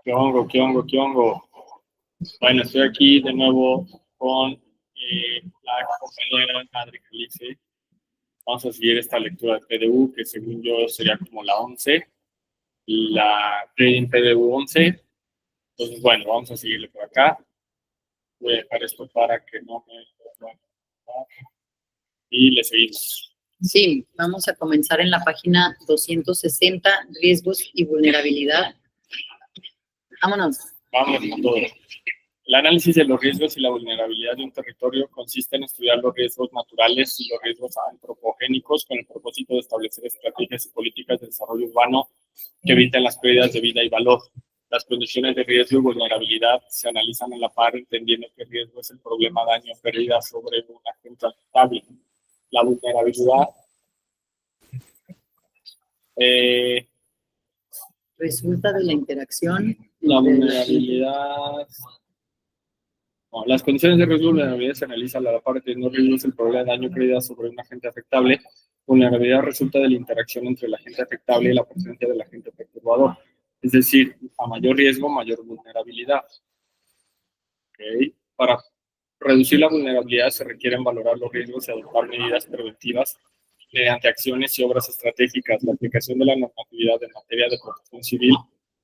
¿Qué hongo, qué hongo, qué hongo? Bueno, estoy aquí de nuevo con la compañera Adri Calice. Vamos a seguir esta lectura de PDU, que según yo sería como la 11, y la Trading PDU 11. Entonces, bueno, vamos a seguirle por acá. Voy a dejar esto para que no me... Y le seguimos. Sí, vamos a comenzar en la página 260, riesgos y vulnerabilidad. Vámonos. Vámonos con todo. El análisis de los riesgos y la vulnerabilidad de un territorio consiste en estudiar los riesgos naturales y los riesgos antropogénicos con el propósito de establecer estrategias y políticas de desarrollo urbano que eviten las pérdidas de vida y valor. Las condiciones de riesgo y vulnerabilidad se analizan a la par, entendiendo que el riesgo es el problema, daño o pérdida sobre un agente afectable. La vulnerabilidad resulta de la interacción. La vulnerabilidad... Bueno, las condiciones de riesgo y vulnerabilidad se analizan a la par, teniendo riesgos el problema de daño o pérdida sobre un agente afectable. Vulnerabilidad resulta de la interacción entre el agente afectable y la presencia del agente perturbador. Es decir, a mayor riesgo, mayor vulnerabilidad. ¿Okay? Para reducir la vulnerabilidad se requieren valorar los riesgos y adoptar medidas preventivas mediante acciones y obras estratégicas. La aplicación de la normatividad en materia de protección civil,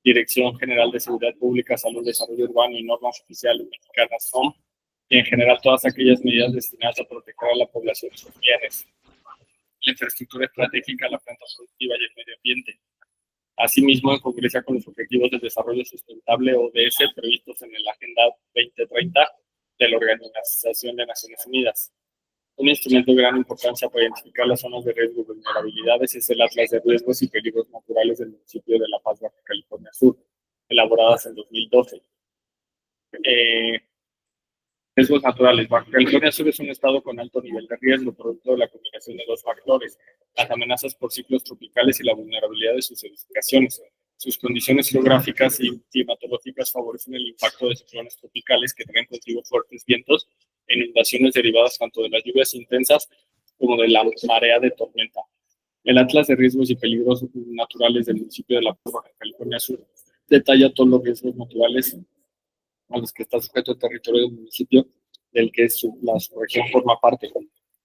Dirección General de Seguridad Pública, Salud, Desarrollo Urbano y normas oficiales mexicanas son, y en general todas aquellas medidas destinadas a proteger a la población y sus bienes, la infraestructura estratégica, la planta productiva y el medio ambiente. Asimismo, en congruencia con los Objetivos de Desarrollo Sustentable ODS previstos en la Agenda 2030 de la Organización de Naciones Unidas. Un instrumento de gran importancia para identificar las zonas de riesgo y vulnerabilidades es el Atlas de Riesgos y Peligros Naturales del municipio de La Paz, Baja California Sur, elaboradas en 2012. Riesgos naturales. Baja California Sur es un estado con alto nivel de riesgo, producto de la combinación de dos factores: las amenazas por ciclos tropicales y la vulnerabilidad de sus edificaciones. Sus condiciones geográficas y climatológicas favorecen el impacto de ciclones tropicales que traen consigo fuertes vientos e inundaciones derivadas tanto de las lluvias intensas como de la marea de tormenta. El Atlas de Riesgos y Peligros Naturales del municipio de La Paz, Baja California Sur, detalla todos los riesgos naturales a los que está sujeto el territorio del municipio del que la subregión forma parte.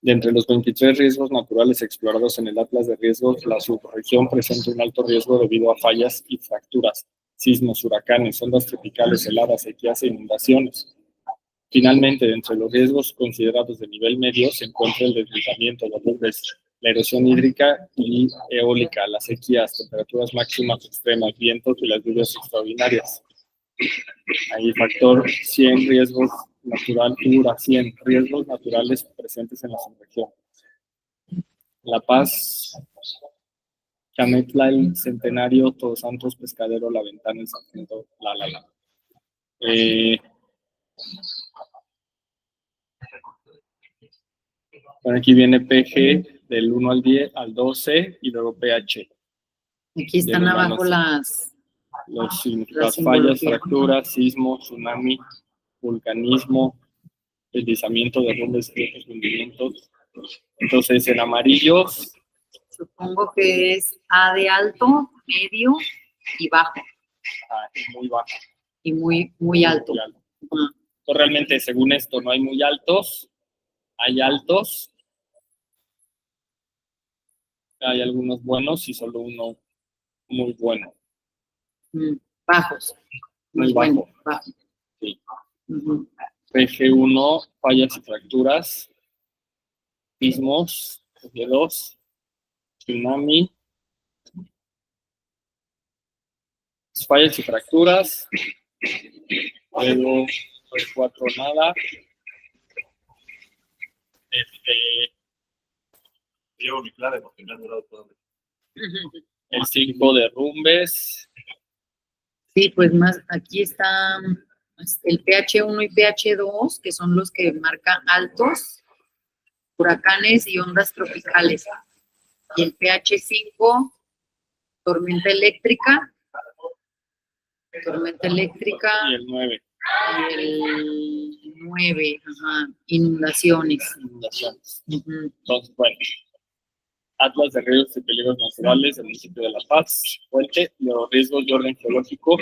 De entre los 23 riesgos naturales explorados en el Atlas de Riesgos, la subregión presenta un alto riesgo debido a fallas y fracturas, sismos, huracanes, ondas tropicales, heladas, sequías e inundaciones. Finalmente, entre los riesgos considerados de nivel medio se encuentra el deslizamiento, la erosión hídrica y eólica, las sequías, temperaturas máximas extremas, vientos y las lluvias extraordinarias. Ahí factor 100, riesgos natural, figura 100, riesgos naturales presentes en la subregión. La Paz, Cametla, El Centenario, Todos Santos, Pescadero, La Ventana, El Sargento, Bueno, aquí viene PG del 1 al 10, al 12 y luego PH. Aquí están abajo las fallas, fracturas, sismo, tsunami, vulcanismo, deslizamiento, derrumbes, riesgos, hundimientos. Entonces, en amarillo, supongo que es A de alto, medio y bajo. Muy bajo. Y muy alto. Muy alto. Entonces, realmente, según esto, no hay muy altos, hay altos, hay algunos buenos y solo uno muy bueno. Bajos. Muy bajo. Bajo. Sí. PG1, fallas y fracturas, sismos, PG2, tsunami, fallas y fracturas, luego PG4 nada, Llevo mi clave porque me ha durado todo. El 5 derrumbes. Sí, pues más, aquí está el PH1 y PH2, que son los que marcan altos, huracanes y ondas tropicales. Y el PH5, tormenta eléctrica. Y el 9. Y el 9, inundaciones. Entonces, bueno, Atlas de Riesgos y Peligros Naturales del municipio de La Paz, Fuente, los riesgos de orden geológico,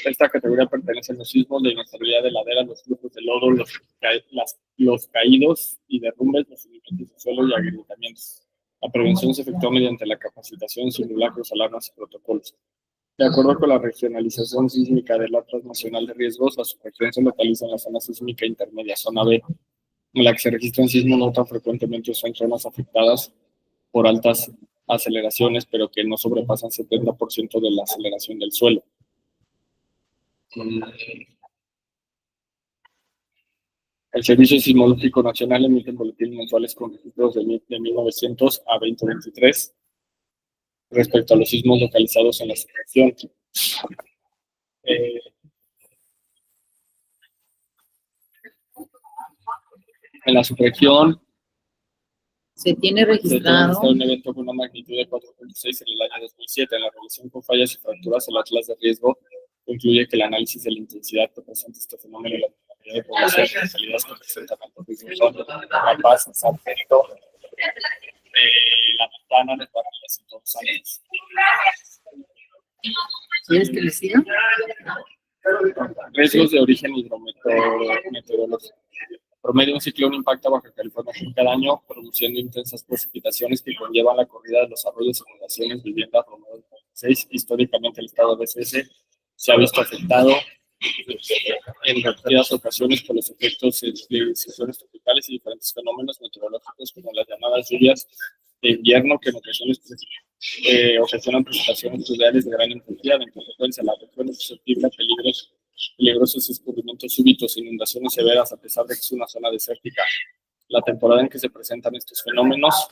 Esta categoría pertenece a los sismos de inestabilidad de ladera, los flujos de lodo, los caídos y derrumbes, los movimientos de suelo y agrietamientos. La prevención se efectúa mediante la capacitación, simulacros, alarmas y protocolos. De acuerdo con la regionalización sísmica del Atlas Nacional de Riesgos, la subregión se localiza en la zona sísmica intermedia, zona B, en la que se registran sismos no tan frecuentemente, son zonas afectadas por altas aceleraciones, pero que no sobrepasan 70% de la aceleración del suelo. El Servicio Sismológico Nacional emite boletines mensuales con registros de 1900 a 2023 respecto a los sismos localizados en la subregión. En la subregión se tiene registrado un evento con una magnitud de 4.6 en el año 2007. En la relación con fallas y fracturas, el Atlas de Riesgo concluye que el análisis de la intensidad que presenta este fenómeno y la probabilidad de población de salidas que presentan altos riesgos son La Paz, San Pedro, La Ventana, de Barriles y Todos Santos. ¿Quieres que le siga? Riesgos de origen hidrometeorológico. Promedio, un ciclón impacta Baja California Sur cada año, produciendo intensas precipitaciones que conllevan la corrida de los arroyos, inundaciones, viviendas, Romero del 46. Históricamente, el estado de SS se ha visto afectado en repetidas ocasiones por los efectos de ciclones tropicales y diferentes fenómenos meteorológicos, como las llamadas lluvias de invierno, que en ocasiones ocasionan precipitaciones fluviales de gran intensidad. En consecuencia, la región es susceptible a peligrosos escurrimientos súbitos, inundaciones severas, a pesar de que es una zona desértica. La temporada en que se presentan estos fenómenos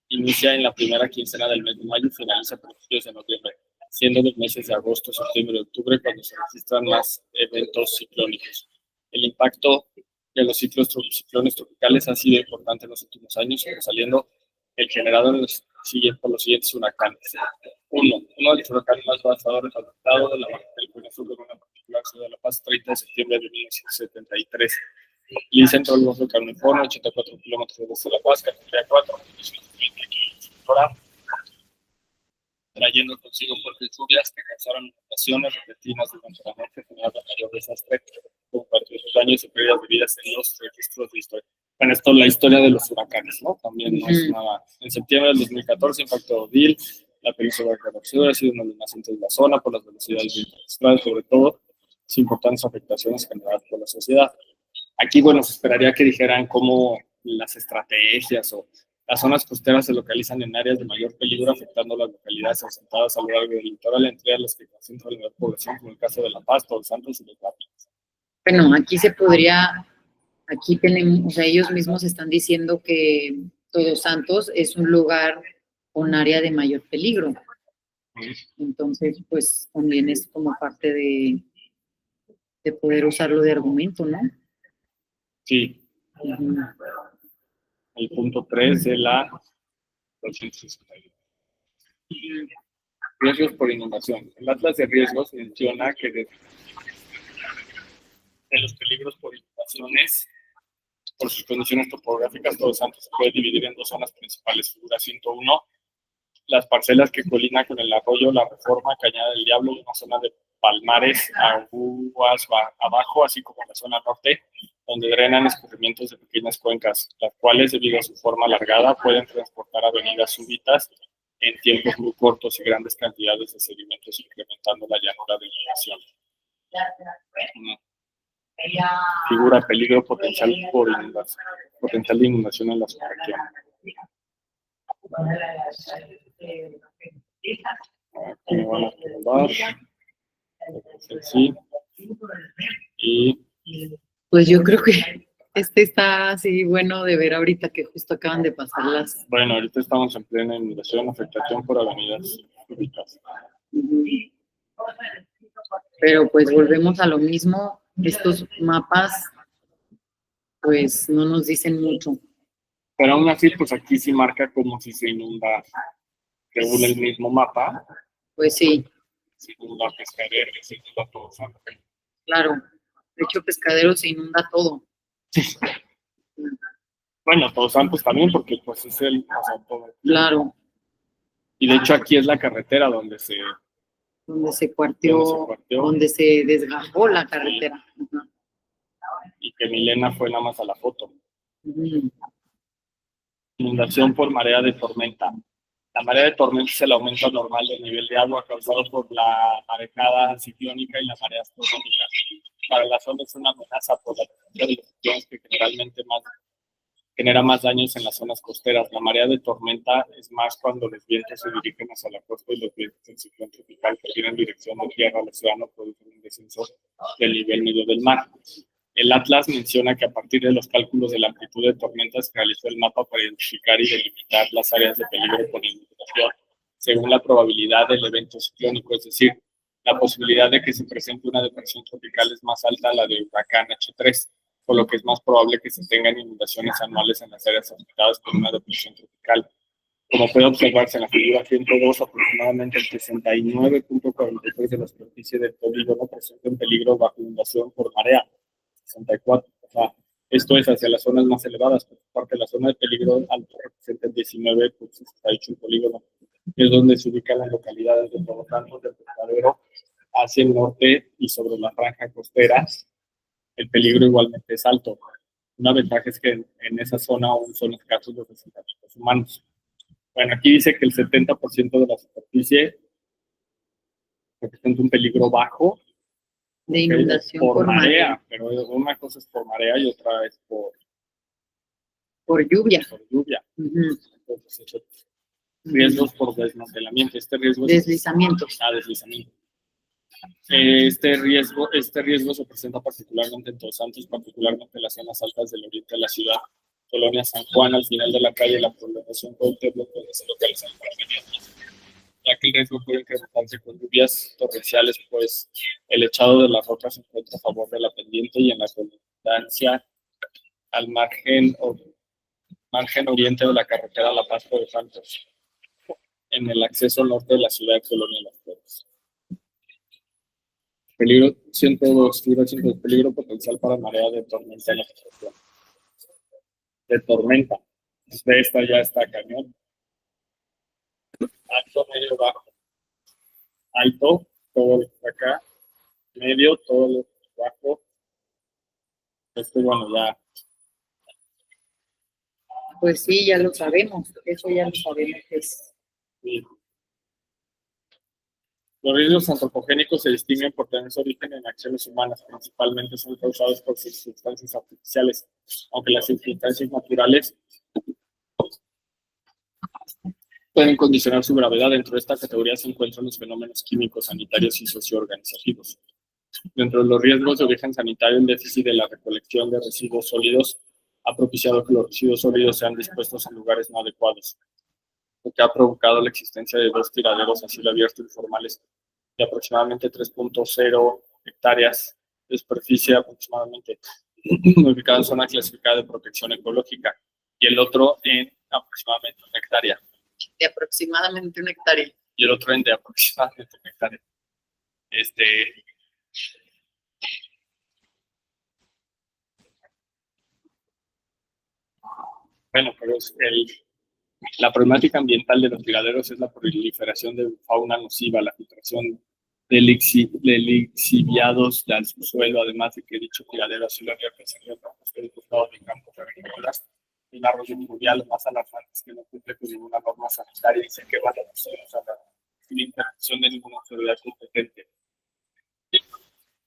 inicia en la primera quincena del mes de mayo y finaliza a principios de noviembre, siendo los meses de agosto, septiembre y octubre cuando se registran más eventos ciclónicos. El impacto de los ciclones tropicales ha sido importante en los últimos años, sobresaliendo el generado por los siguientes huracanes. Uno de los huracanes más devastadores afectados de la Baja California Sur, de una particular ciudad de La Paz, 30 de septiembre de 1973. Lee entró al Golfo de California, 84 kilómetros desde La Paz, categoría 4, 120 kilómetros por hora, trayendo consigo fuertes lluvias que causaron inundaciones repentinas durante la noche, generando mayor desastre, con partidos daños y pérdidas de vidas en los registros de historia. Bueno, esto es la historia de los huracanes, ¿no? También no es nada. En septiembre del 2014 impactó Odile, la península de Caracas, ha sido uno de los más intensos de la zona por las velocidades bien registradas, sobre todo, sin importantes afectaciones generadas por la sociedad. Aquí, bueno, se esperaría que dijeran cómo las estrategias o las zonas costeras se localizan en áreas de mayor peligro, afectando las localidades asentadas a lo largo del litoral, entre las que concentran la mayor población, como el caso de La Paz, Todos Santos y Los Barrios. Bueno, aquí se podría, aquí tenemos, o sea, ellos mismos están diciendo que Todos Santos es un lugar con área de mayor peligro. Entonces, pues también es como parte de poder usarlo de argumento, ¿no? Sí. El punto 3 de la 261. Riesgos por inundación. El Atlas de Riesgos menciona que de los peligros por inundaciones, por sus condiciones topográficas, Todos Santos se puede dividir en dos zonas principales. Figura 101, las parcelas que colindan con el arroyo La Reforma, Cañada del Diablo, y una zona de palmares aguas abajo, así como la zona norte, donde drenan escurrimientos de pequeñas cuencas, las cuales, debido a su forma alargada, pueden transportar avenidas súbitas en tiempos muy cortos y grandes cantidades de sedimentos, incrementando la llanura de inundación. Figura peligro potencial por inundación, potencial de inundación en la subregión. Aquí me van a probar. Sí. Y pues yo creo que está así bueno de ver ahorita que justo acaban de pasar las. Bueno, ahorita estamos en plena inundación, afectación por avenidas públicas. Pero pues volvemos a lo mismo, estos mapas pues no nos dicen mucho. Pero aún así, pues aquí sí marca como si se inunda, según el mismo mapa. Pues sí. Se inunda Pescadero, se inunda todo. Claro, de hecho Pescadero se inunda todo. Bueno, Todos Santos también, porque pues es el, o sea, todo. Claro. Y de hecho aquí es la carretera donde donde se cuarteó, donde se desgajó la carretera. Ajá. Y que Milena fue nada más a la foto. Ujú. Inundación por marea de tormenta. La marea de tormenta es el aumento normal del nivel de agua causado por la marejada ciclónica y la marea astronómica. Para la zona es una amenaza por la presencia de los ciclones que genera más daños en las zonas costeras. La marea de tormenta es más cuando los vientos se dirigen hacia la costa y los vientos del ciclón tropical que vienen en dirección de tierra al océano producen un descenso del nivel medio del mar. El Atlas menciona que a partir de los cálculos de la amplitud de tormentas se realizó el mapa para identificar y delimitar las áreas de peligro por inundación según la probabilidad del evento ciclónico, es decir, la posibilidad de que se presente una depresión tropical es más alta a la de huracán H3, por lo que es más probable que se tengan inundaciones anuales en las áreas afectadas por una depresión tropical. Como puede observarse en la figura 102, aproximadamente el 69.43% de la superficie del polígono presenta un peligro bajo inundación por marea. 64. O sea, esto es hacia las zonas más elevadas, por parte de la zona de peligro alto representa el 19.68 el polígono, es donde se ubican las localidades de Todos Santos, del Pescadero, hacia el norte y sobre la franja costera. El peligro igualmente es alto. Una ventaja es que en esa zona aún son escasos los asentamientos humanos. Bueno, aquí dice que el 70% de la superficie representa un peligro bajo De inundación por marea, pero una cosa es por marea y otra es por lluvia. Por lluvia. Uh-huh. Entonces, riesgos por desmantelamiento. Este riesgo deslizamientos. Deslizamiento. Este riesgo se presenta particularmente en Todos Santos, particularmente en las zonas altas del oriente de la ciudad, Colonia San Juan, al final de la calle, la prolongación Cuauhtémoc, donde se localiza el parque, ya que el riesgo puede incrementarse con lluvias torrenciales, pues el echado de las rocas se encuentra a favor de la pendiente y en la colindancia al margen oriente de la carretera La Paz de Santos, en el acceso norte de la ciudad de Colonia Las Flores. Peligro 102, peligro potencial para marea de tormenta en la situación. De tormenta. De esta ya está cañón. Alto, medio, bajo. Alto, todo lo que acá. Medio, todo lo que bajo. Esto, bueno, ya. Pues sí, ya lo sabemos. Eso ya lo sabemos que es. Sí. Los riesgos antropogénicos se distinguen por tener su origen en acciones humanas, principalmente son causados por circunstancias artificiales, aunque las circunstancias naturales pueden condicionar su gravedad. Dentro de esta categoría se encuentran los fenómenos químicos, sanitarios y socioorganizativos. Dentro de los riesgos de origen sanitario, el déficit de la recolección de residuos sólidos ha propiciado que los residuos sólidos sean dispuestos en lugares no adecuados, lo que ha provocado la existencia de 2 tiraderos a cielo abierto informales de aproximadamente 3.0 hectáreas de superficie, aproximadamente ubicado en zona clasificada de protección ecológica, y el otro en aproximadamente 1 hectárea. De aproximadamente 1 hectárea. Y el otro en de aproximadamente 1 hectárea. Bueno, pero la problemática ambiental de los tiraderos es la proliferación de fauna nociva, la filtración de lixiviados al subsuelo, además de que dicho tiradero ha sido abierto en costado de campos agrícolas, un arroyo fluvial más alarmante que no cumple con ninguna norma sanitaria y se quema la sin intervención de ninguna autoridad competente.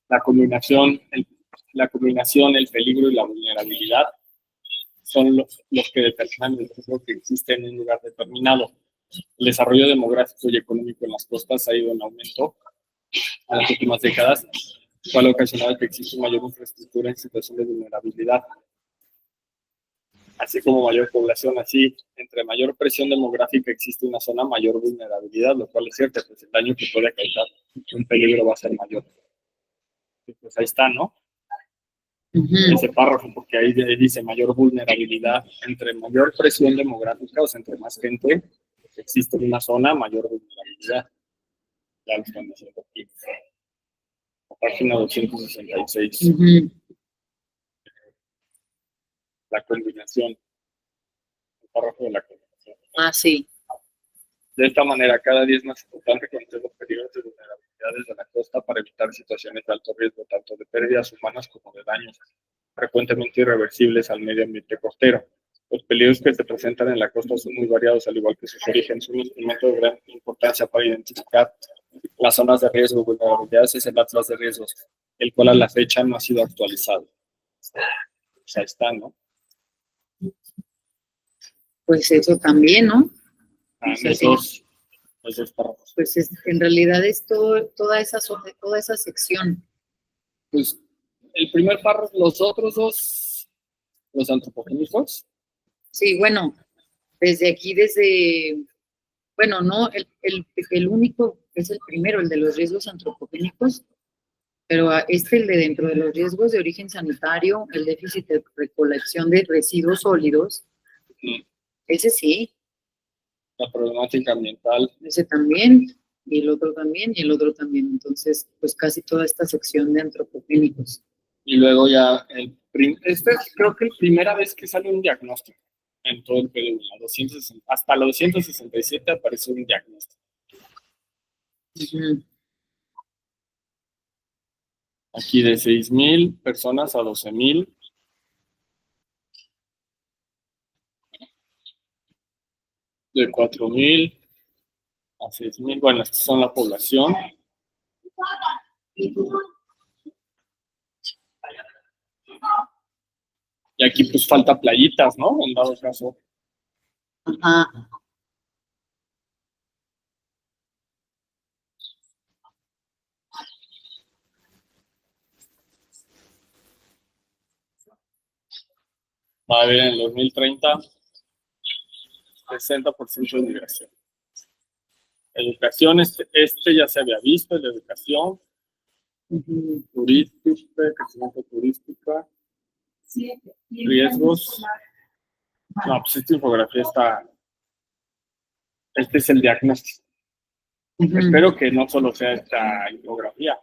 La combinación, el peligro y la vulnerabilidad son los que determinan el riesgo que existe en un lugar determinado. El desarrollo demográfico y económico en las costas ha ido en aumento en las últimas décadas, cual ha ocasionado que exista mayor infraestructura en situación de vulnerabilidad, así como mayor población. Así, entre mayor presión demográfica existe una zona mayor vulnerabilidad, lo cual es cierto, pues el daño que puede causar un peligro va a ser mayor. Y pues ahí está, ¿no? Ese párrafo, porque ahí dice mayor vulnerabilidad, entre mayor presión demográfica, o sea, entre más gente existe en una zona, mayor vulnerabilidad. Ya lo están diciendo aquí. La página 266. La combinación. El párrafo de la combinación. Ah, sí. De esta manera, cada día es más importante conocer los peligros de vulnerabilidad comunidades de la costa para evitar situaciones de alto riesgo, tanto de pérdidas humanas como de daños frecuentemente irreversibles al medio ambiente costero. Los peligros que se presentan en la costa son muy variados, al igual que sus orígenes. Un instrumento de gran importancia para identificar las zonas de riesgo, vulnerabilidades, es el Atlas de Riesgos, el cual a la fecha no ha sido actualizado. O sea, está, ¿no? Pues eso también, ¿no? Los dos párrafos. Pues en realidad es toda esa sección. Pues el primer párrafo, los otros dos, los antropogénicos. Sí, bueno, bueno, no, el único es el primero, el de los riesgos antropogénicos, pero el de dentro de los riesgos de origen sanitario, el déficit de recolección de residuos sólidos, ese sí. La problemática ambiental. Ese también, y el otro también, y el otro también. Entonces, pues casi toda esta sección de antropogénicos. Y luego ya, creo que es la primera vez que sale un diagnóstico en todo el PDU. Hasta la 267 aparece un diagnóstico. Uh-huh. Aquí de 6,000 personas a 12,000. De 4,000 a 6,000. Bueno, estas son la población. Y aquí pues falta playitas, ¿no? En dado caso. Ajá. Va a haber en el 2030 60% de migración. Educación, este ya se había visto, la educación. Turística, crecimiento turística. Riesgos. No, pues esta infografía está. Este es el diagnóstico. Espero que no solo sea esta infografía.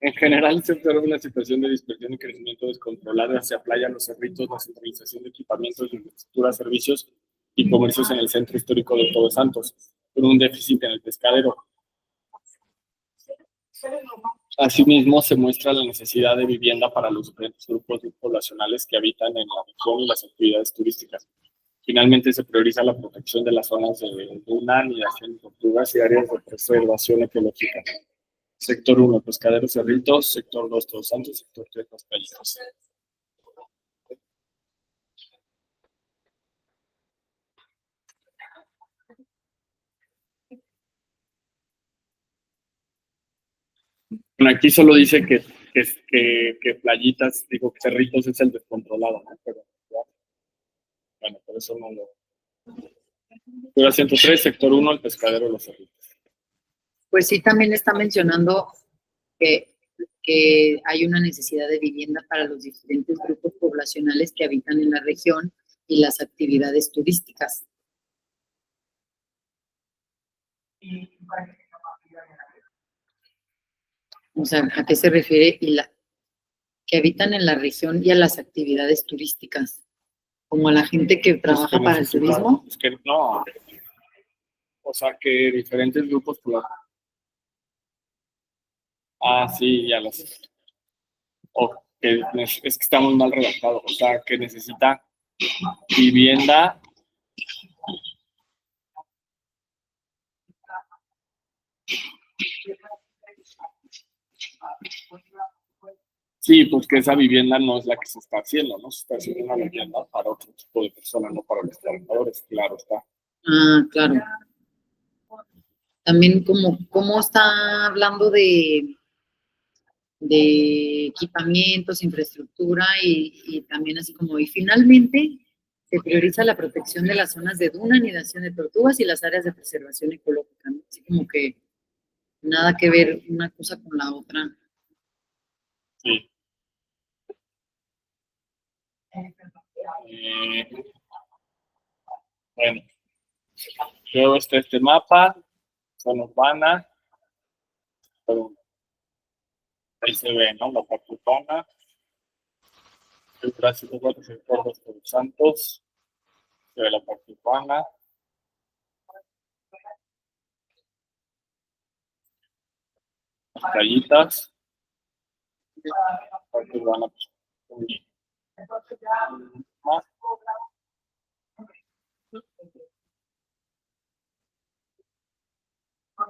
En general se observa una situación de dispersión y crecimiento descontrolado hacia playa, los cerritos, la centralización de equipamientos, de infraestructura, servicios y comercios en el centro histórico de Todos Santos, con un déficit en el pescadero. Asimismo, se muestra la necesidad de vivienda para los diferentes grupos poblacionales que habitan en la región y las actividades turísticas. Finalmente, se prioriza la protección de las zonas de duna, anidación de tortugas y áreas de preservación ecológica. Sector 1, pescaderos cerritos. Sector 2, Todos Santos. Sector 3, las playitas. Bueno, aquí solo dice que playitas, digo que cerritos es el descontrolado, ¿no? Pero, bueno, por eso no lo. Sector 103, sector 1, el pescadero de los cerritos. Pues sí, también está mencionando que hay una necesidad de vivienda para los diferentes grupos poblacionales que habitan en la región y las actividades turísticas. O sea, ¿a qué se refiere? Que habitan en la región y a las actividades turísticas, como a la gente que trabaja para el turismo. Es que no, o sea, que diferentes grupos poblacionales. Ah, sí, ya lo sé. O que es que está muy mal redactado, o sea, que necesita vivienda. Sí, pues que esa vivienda no es la que se está haciendo, ¿no? Se está haciendo una vivienda para otro tipo de personas, no para los trabajadores, claro está. Ah, claro. También como está hablando de equipamientos, infraestructura y también así como, y finalmente se prioriza la protección de las zonas de duna, anidación de tortugas y las áreas de preservación ecológica, ¿no? Así como que nada que ver una cosa con la otra. Sí. Bueno, luego está este mapa, zona urbana, pero ahí se ve, ¿no? La parte urbana, el tránsito de sector de Todos Santos, se ve la parte urbana. playitas. Parte urbana, pues, más.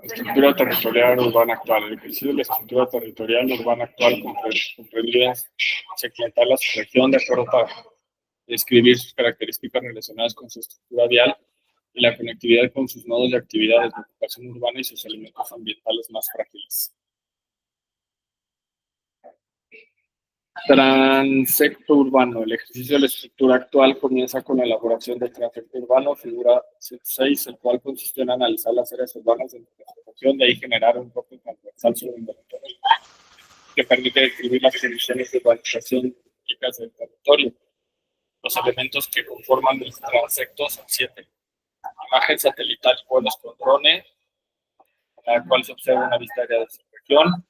Estructura territorial urbana actual. El ejercicio de la estructura territorial urbana actual comprendía segmentar la región de acuerdo para describir sus características relacionadas con su estructura vial y la conectividad con sus nodos de actividades de ocupación urbana y sus elementos ambientales más frágiles. Transecto urbano. El ejercicio de la estructura actual comienza con la elaboración del transecto urbano, figura 6, el cual consiste en analizar las áreas urbanas de la región, de ahí generar un bloque transversal sobre un territorio que permite describir las condiciones de urbanización típicas del territorio. Los elementos que conforman los transectos son 7. Imagen satelital y vuelos con drone, en la cual se observa una vista aérea de su región.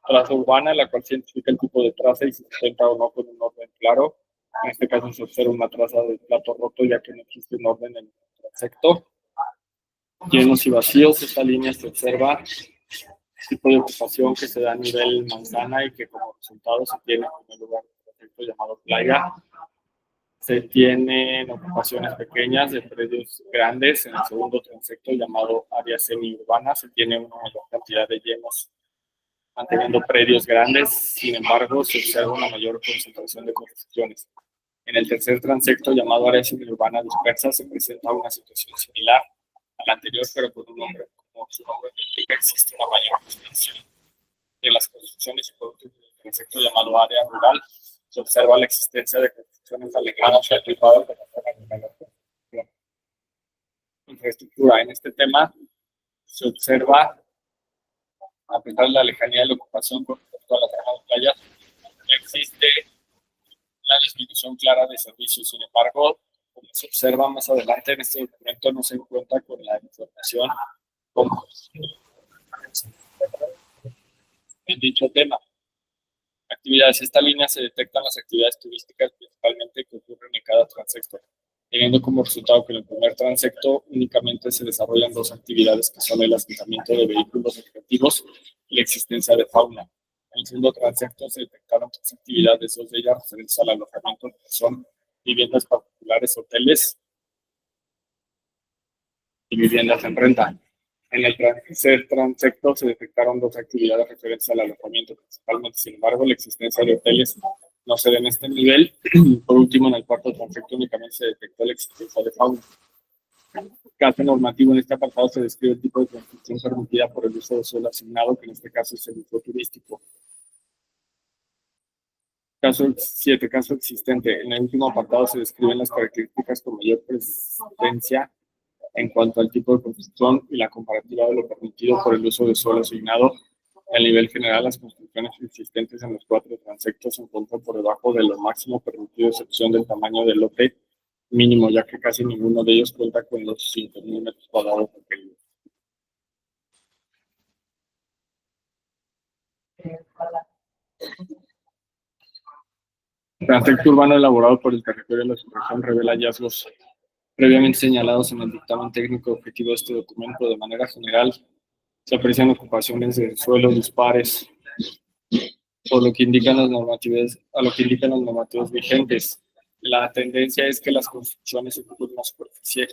Traza urbana, en la cual se identifica el tipo de traza y si se cuenta o no con un orden claro. En este caso se observa una traza de plato roto, ya que no existe un orden en el transecto. Llenos y vacíos, esta línea se observa tipo de ocupación que se da a nivel manzana y que como resultado se tiene en primer lugar un transecto llamado playa. Se tienen ocupaciones pequeñas de predios grandes. En el segundo transecto llamado área semiurbana se tiene una mayor cantidad de llenos manteniendo predios grandes. Sin embargo, se observa una mayor concentración de construcciones. En el tercer transecto llamado área semiurbana dispersa se presenta una situación similar a la anterior, pero con un nombre, como su nombre indica, existe una mayor extensión de las construcciones y productos del transecto llamado área rural. Se observa la existencia de construcciones alejadas y agrupadas de la zona de menor construcción. Infraestructura. En este tema se observa, a pesar de la lejanía de la ocupación con respecto a las zonas de playas, existe la disminución clara de servicios. Sin embargo, como se observa más adelante en este documento, no se encuentra con la información como en dicho tema. Actividades. Esta línea se detectan las actividades turísticas principalmente que ocurren en cada transecto, teniendo como resultado que en el primer transecto únicamente se desarrollan 2 actividades que son el asentamiento de vehículos recreativos y la existencia de fauna. En el segundo transecto se detectaron 3 actividades, 2 de ellas referentes al alojamiento, que son viviendas particulares, hoteles y viviendas en renta. En el tercer transecto se detectaron 2 actividades referentes al alojamiento principalmente. Sin embargo, la existencia de hoteles no se ve en este nivel. Por último, en el cuarto transecto únicamente se detectó la existencia de fauna. Caso normativo, en este apartado se describe el tipo de construcción permitida por el uso de suelo asignado, que en este caso es el uso turístico. Caso 7, caso existente. En el último apartado se describen las características con mayor presencia en cuanto al tipo de construcción y la comparativa de lo permitido por el uso de suelo asignado. A nivel general, las construcciones existentes en los 4 transectos se encuentran por debajo de lo máximo permitido, a excepción del tamaño del lote mínimo, ya que casi ninguno de ellos cuenta con los 5.000 metros cuadrados requeridos. El transecto urbano elaborado por el territorio de la subregión revela hallazgos previamente señalados en el dictamen técnico objetivo de este documento. De manera general, se aprecian ocupaciones de suelo dispares, por lo que indican las normativas vigentes. La tendencia es que las construcciones ocupen una superficie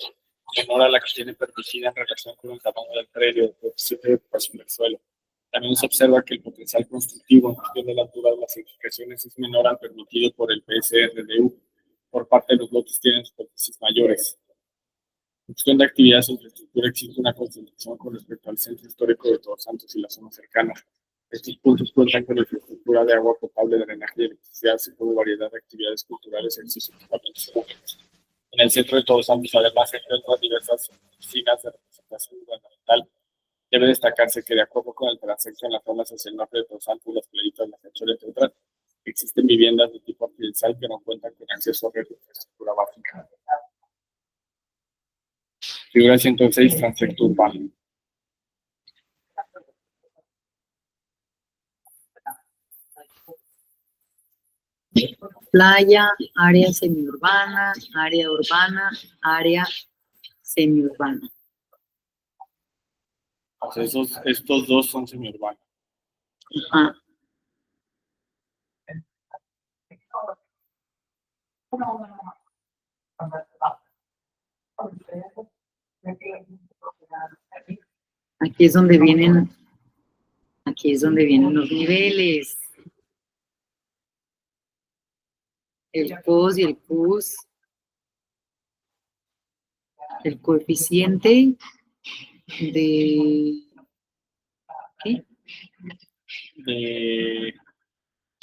menor a la que tiene permitida en relación con el tamaño del predio, de ocupación del suelo. También se observa que el potencial constructivo en función de la altura de las edificaciones es menor al permitido por el PSRDU. Por parte de los lotes tienen superficies mayores. En cuestión de actividades e infraestructura existe una concentración con respecto al centro histórico de Todos Santos y la zona cercana. Estos puntos cuentan con infraestructura de agua potable, drenaje y electricidad, así como variedad de actividades culturales, acceso a equipamientos públicos. En el centro de Todos Santos, además, se encuentran diversas oficinas de representación gubernamental. Debe destacarse que, de acuerdo con el transecto en las zonas hacia el norte de Todos Santos, las playitas, la Cachora, entre otras, existen viviendas de tipo residencial que no cuentan con acceso a red de infraestructura básica. Figura 106, transecto urbano. Playa, área semiurbana, área urbana, área semiurbana. O sea, estos dos son semiurbanos. Ah, aquí es donde vienen los niveles. El cos y el cus. El coeficiente de... ¿Qué?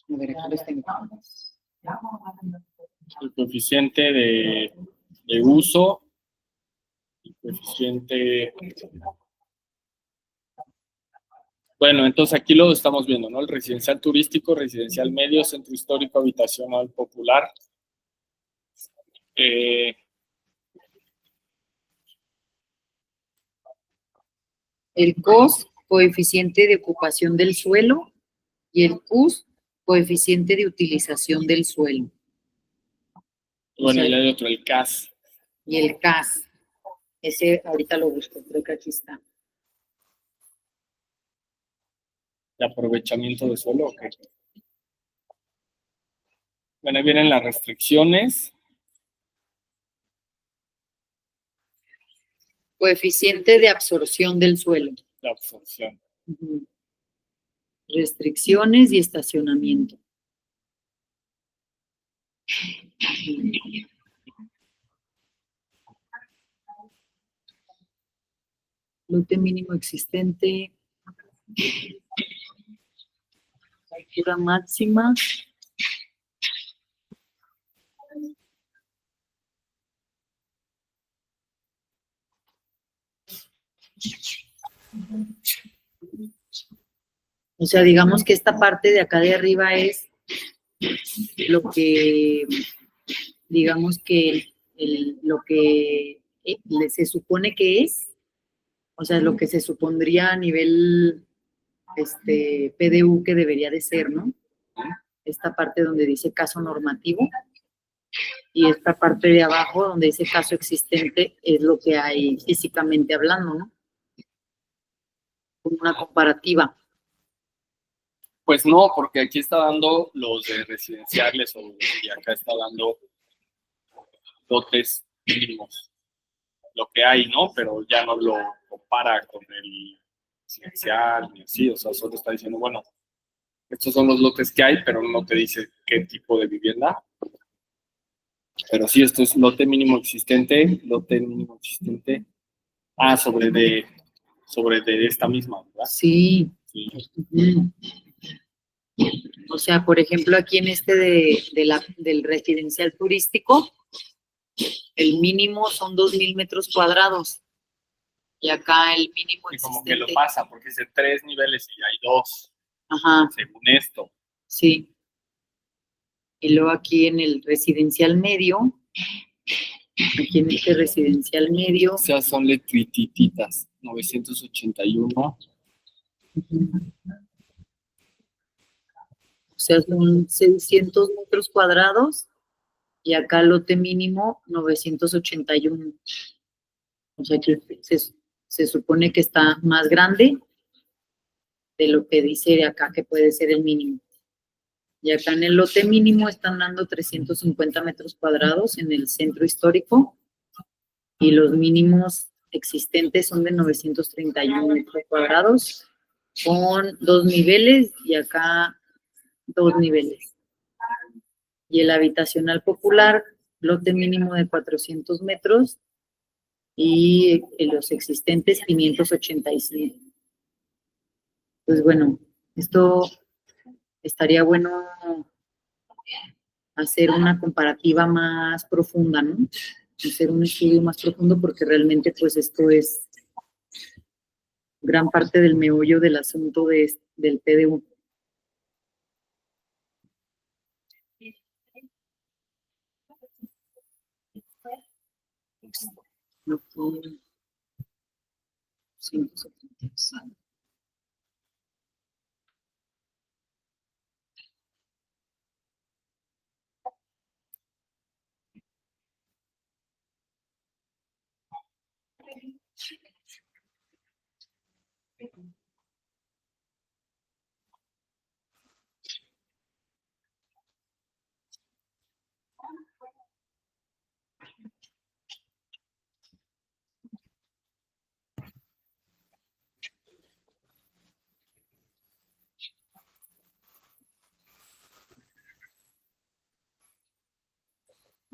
A ver, aquí los tengo. El coeficiente de uso, el coeficiente... Bueno, entonces aquí lo estamos viendo, ¿no? El residencial turístico, residencial medio, centro histórico, habitacional popular. El cos, coeficiente de ocupación del suelo, y el cus, coeficiente de utilización del suelo. Bueno, O sea, y hay otro, el CAS. y el CAS. Ese ahorita lo busco, creo que aquí está. De aprovechamiento de suelo, ok. Bueno, ahí vienen las restricciones. Coeficiente de absorción del suelo. La absorción. Ujú. Restricciones y estacionamiento. Lote mínimo existente. Altura máxima. O sea, digamos que esta parte de acá de arriba es lo que, digamos que lo que se supone que es, o sea, lo que se supondría a nivel PDU que debería de ser, ¿no? Esta parte donde dice caso normativo y esta parte de abajo donde dice caso existente es lo que hay físicamente hablando, ¿no? Como una comparativa. Pues no, porque aquí está dando los de residenciales y acá está dando lotes mínimos. Lo que hay, ¿no? Pero ya no lo compara con el residencial ni así, o sea, solo está diciendo, bueno, estos son los lotes que hay, pero no te dice qué tipo de vivienda. Pero sí, esto es lote mínimo existente. Ah, sobre de esta misma, ¿verdad? Sí. Sí. O sea, por ejemplo, aquí en del residencial turístico, el mínimo son 2,000 metros cuadrados. Y acá el mínimo Y existente. como que lo pasa, porque dice 3 niveles y hay 2, Ajá, según esto. sí. Y luego aquí en el residencial medio, aquí en este residencial medio. O sea, son letrititas, 981. O sea, son 600 metros cuadrados y acá lote mínimo 981. O sea, que se supone que está más grande de lo que dice acá que puede ser el mínimo. Y acá en el lote mínimo están dando 350 metros cuadrados en el centro histórico y los mínimos existentes son de 931 metros cuadrados con 2 niveles y acá 2 niveles. Y el habitacional popular, lote mínimo de 400 metros y los existentes 585. Pues bueno, esto estaría bueno hacer una comparativa más profunda, ¿no? Hacer un estudio más profundo porque realmente pues esto es gran parte del meollo del asunto del PDU. No, 175.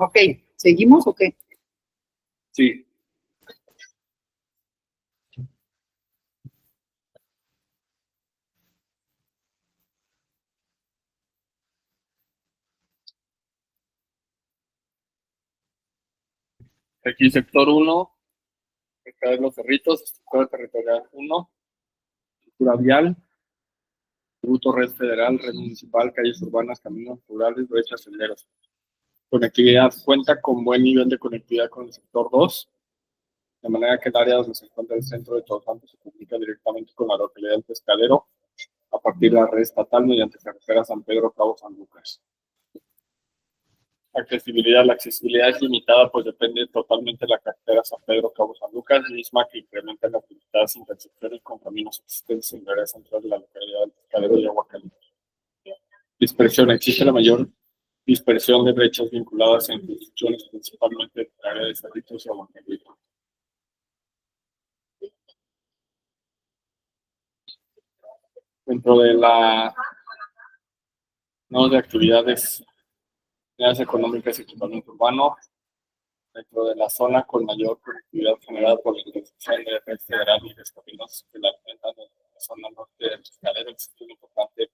Ok, ¿seguimos o qué? Sí. Aquí sector 1, acá de los cerritos, estructura territorial 1, estructura vial, tributo red federal, red municipal, calles urbanas, caminos rurales, brechas, senderos. Conectividad cuenta con buen nivel de conectividad con el sector 2, de manera que el área donde se encuentra el centro de Todos Santos se comunica directamente con la localidad del Pescadero a partir de la red estatal mediante carretera San Pedro Cabo San Lucas. Accesibilidad. La accesibilidad es limitada, pues depende totalmente de la carretera San Pedro Cabo San Lucas, misma que incrementa las limitadas intersecciones con caminos existentes en el área central de la localidad del Pescadero y Agua Caliente. Dispersión. Existe la mayor dispersión de brechas vinculadas en construcciones, principalmente en el área de Cerritos y Agua Caliente. Dentro de la nodos de actividades económicas y equipamiento urbano, dentro de la zona con mayor conectividad generada por la intersección de red federal y de caminos que la alimentan en la zona norte del Pescadero, existe una importante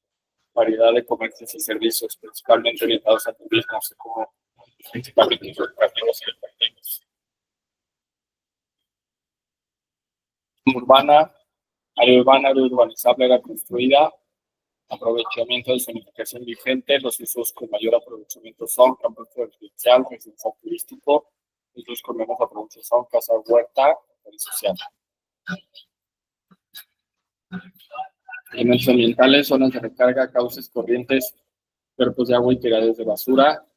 variedad de comercios y servicios, principalmente orientados al turismo, así como principalmente educativos y deportivos. Urbana, área urbanizable era construida, aprovechamiento de zonificación vigente, los usos con mayor aprovechamiento son campus residencial, residencial turístico, usos con menos aprovechamiento son casa huerta y social. Elementos ambientales, zonas de recarga, cauces, corrientes, cuerpos de agua y tiraderos de basura.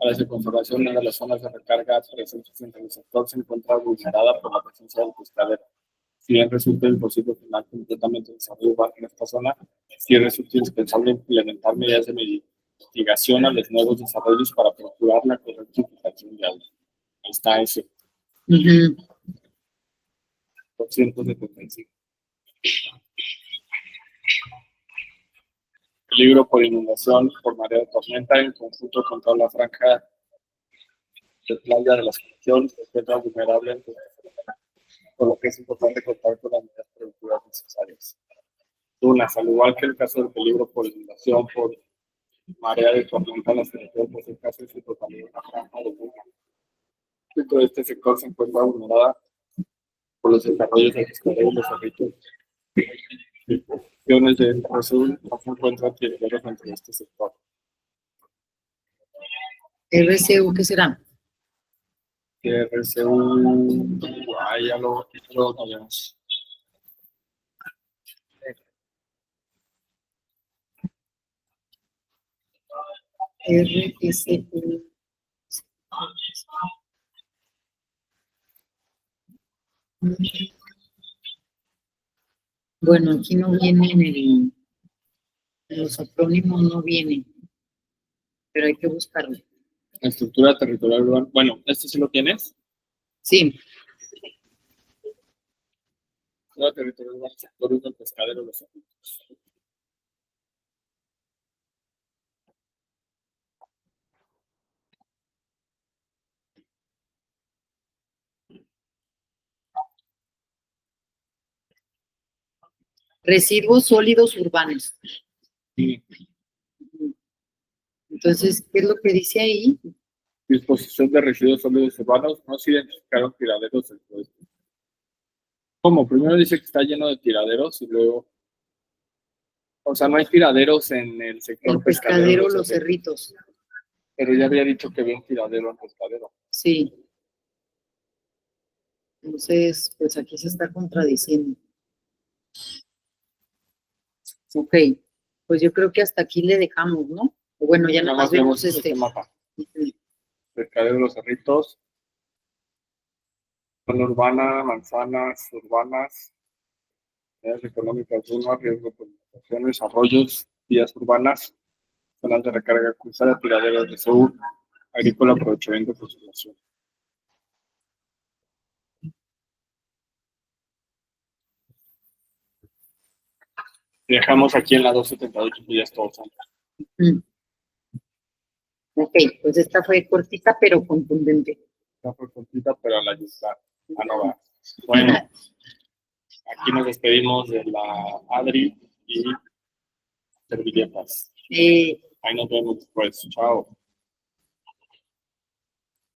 Áreas de conservación, una de las zonas de recarga presentes en el sector se encuentra vulnerada por la presencia del pescadero. Si bien resulta imposible frenar completamente el desarrollo urbano en esta zona, sí resulta indispensable implementar medidas de mitigación a los nuevos desarrollos para procurar la correcta utilización de agua. Ahí está ese. 275. Peligro por inundación por marea de tormenta en conjunto con toda la franja de playa de las condiciones se encuentra vulnerable, por lo que es importante contar con las medidas preventivas necesarias. Dunas, al igual que el caso del peligro por inundación por marea de tormenta, las condiciones por ese caso es también una franja de duna. Dentro de este sector se encuentra vulnerada por los desarrollos de pescadero y los cerritos. Regiones de Azul no se encuentran tiraderos dentro de este sector. RCU, ¿qué será? RCU, ya lo tenemos. RSU. Bueno, aquí no viene en los acrónimos, no viene, pero hay que buscarlo. La estructura territorial urbana. Bueno, ¿esto sí lo tienes? Sí. Estructura territorial urbana, sectores del pescadero, los cerritos. Residuos sólidos urbanos. Sí. Entonces, ¿qué es lo que dice ahí? Disposición de residuos sólidos urbanos, no se identificaron tiraderos dentro de esto. ¿Cómo? Primero dice que está lleno de tiraderos y luego. O sea, no hay tiraderos en el sector El pescadero, los cerritos. Pero ya había dicho que había un tiradero en pescadero. Sí. Entonces, pues aquí se está contradiciendo. Ok, pues yo creo que hasta aquí le dejamos, ¿no? O bueno, ya nada más vemos este mapa. Pescadero, los cerritos, zona urbana, manzanas urbanas, Áreas económicas 1, riesgo por inundaciones, arroyos, vías urbanas, zonas de recarga cruzada, tiraderos de seguro, agrícola, aprovechamiento y conservación. Y dejamos aquí en la 278 y ya es todo. Mm. Ok, pues esta fue cortita pero contundente. Está por cortita, pero a la yuca. Ah, no va. Bueno, aquí nos despedimos de la Adri y servilletas. Ahí nos vemos después. Chao.